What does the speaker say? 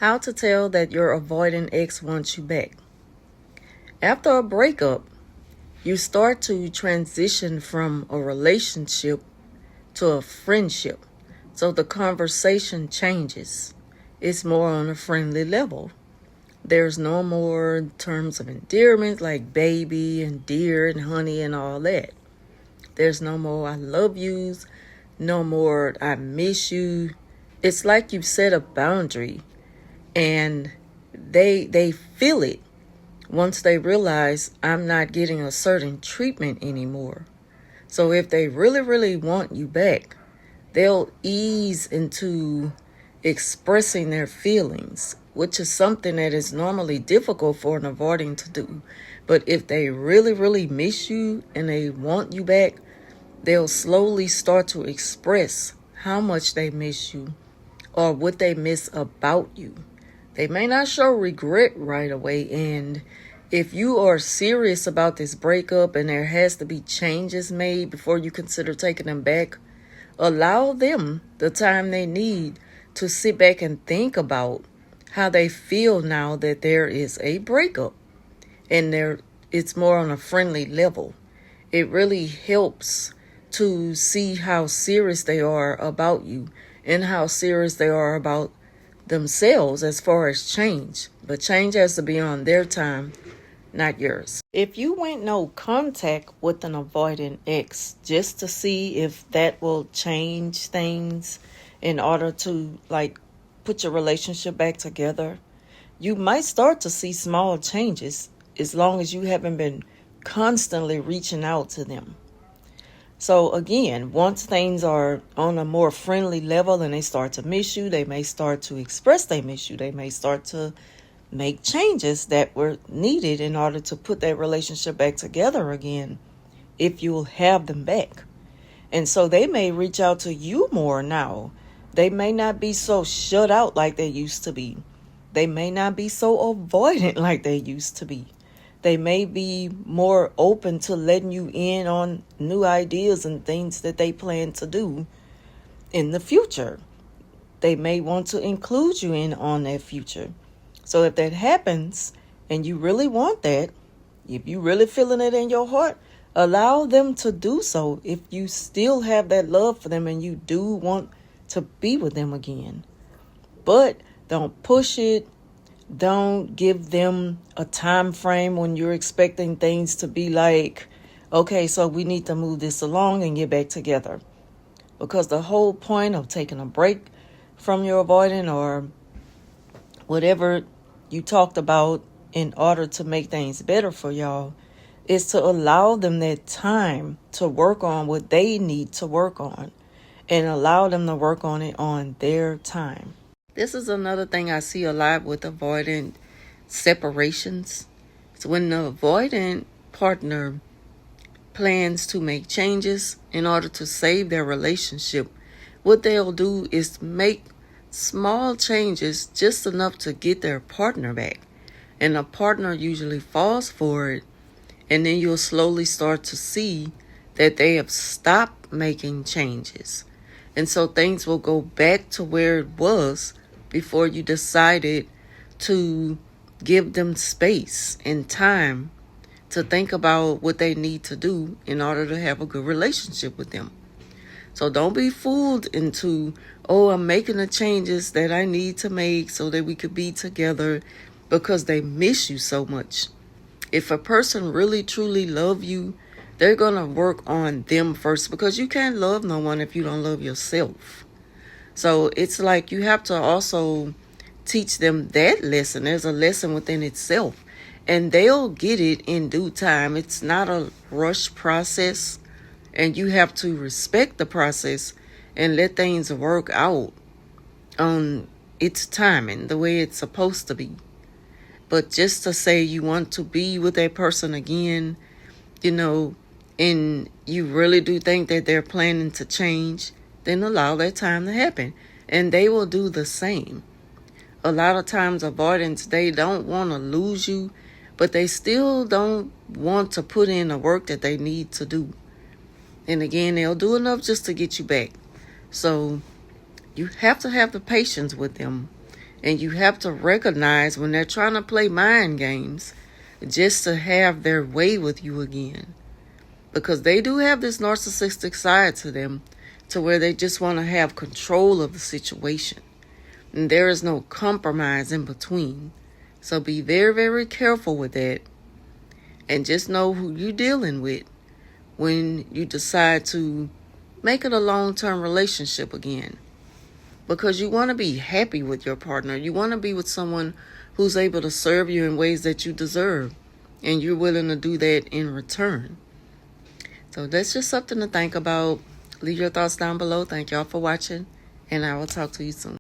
How to tell that your avoidant ex wants you back. After a breakup, you start to transition from a relationship to a friendship. So the conversation changes. It's more on a friendly level. There's no more terms of endearment like baby and dear and honey and all that. There's no more I love yous, no more I miss you. It's like you set a boundary and they feel it once they realize I'm not getting a certain treatment anymore. So if they really, really want you back, they'll ease into expressing their feelings, which is something that is normally difficult for an avoiding to do. But if they really, really miss you and they want you back, they'll slowly start to express how much they miss you or what they miss about you. They may not show regret right away, and if you are serious about this breakup and there has to be changes made before you consider taking them back, allow them the time they need to sit back and think about how they feel now that there is a breakup and it's more on a friendly level. It really helps to see how serious they are about you and how serious they are about themselves as far as change. But change has to be on their time, not yours. If you went no contact with an avoidant ex just to see if that will change things in order to put your relationship back together, you might start to see small changes as long as you haven't been constantly reaching out to them. So again, once things are on a more friendly level and they start to miss you, they may start to express they miss you. They may start to make changes that were needed in order to put that relationship back together again, if you'll have them back. And so they may reach out to you more now. They may not be so shut out like they used to be. They may not be so avoidant like they used to be. They may be more open to letting you in on new ideas and things that they plan to do in the future. They may want to include you in on that future. So if that happens and you really want that, if you really feeling it in your heart, allow them to do so if you still have that love for them and you do want to be with them again. But don't push it. Don't give them a time frame when you're expecting things to be like, okay, so we need to move this along and get back together. Because the whole point of taking a break from your avoidant or whatever you talked about in order to make things better for y'all is to allow them that time to work on what they need to work on and allow them to work on it on their time. This is another thing I see a lot with avoidant separations. It's when the avoidant partner plans to make changes in order to save their relationship. What they'll do is make small changes, just enough to get their partner back. And the partner usually falls for it. And then you'll slowly start to see that they have stopped making changes. And so things will go back to where it was before you decided to give them space and time to think about what they need to do in order to have a good relationship with them. So don't be fooled into, oh, I'm making the changes that I need to make so that we could be together because they miss you so much. If a person really, truly love you, they're going to work on them first, because you can't love no one if you don't love yourself. So it's like you have to also teach them that lesson. There's a lesson within itself, and they'll get it in due time. It's not a rush process, and you have to respect the process and let things work out on its timing, the way it's supposed to be. But just to say you want to be with that person again, and you really do think that they're planning to change, then allow that time to happen. And they will do the same. A lot of times avoidants, they don't want to lose you, but they still don't want to put in the work that they need to do. And again, they'll do enough just to get you back. So you have to have the patience with them And you have to recognize when they're trying to play mind games just to have their way with you again. Because they do have this narcissistic side to them to where they just want to have control of the situation. And there is no compromise in between. So be very, very careful with that. And just know who you're dealing with when you decide to make it a long-term relationship again. Because you want to be happy with your partner. You want to be with someone who's able to serve you in ways that you deserve. And you're willing to do that in return. So that's just something to think about. Leave your thoughts down below. Thank y'all for watching. And I will talk to you soon.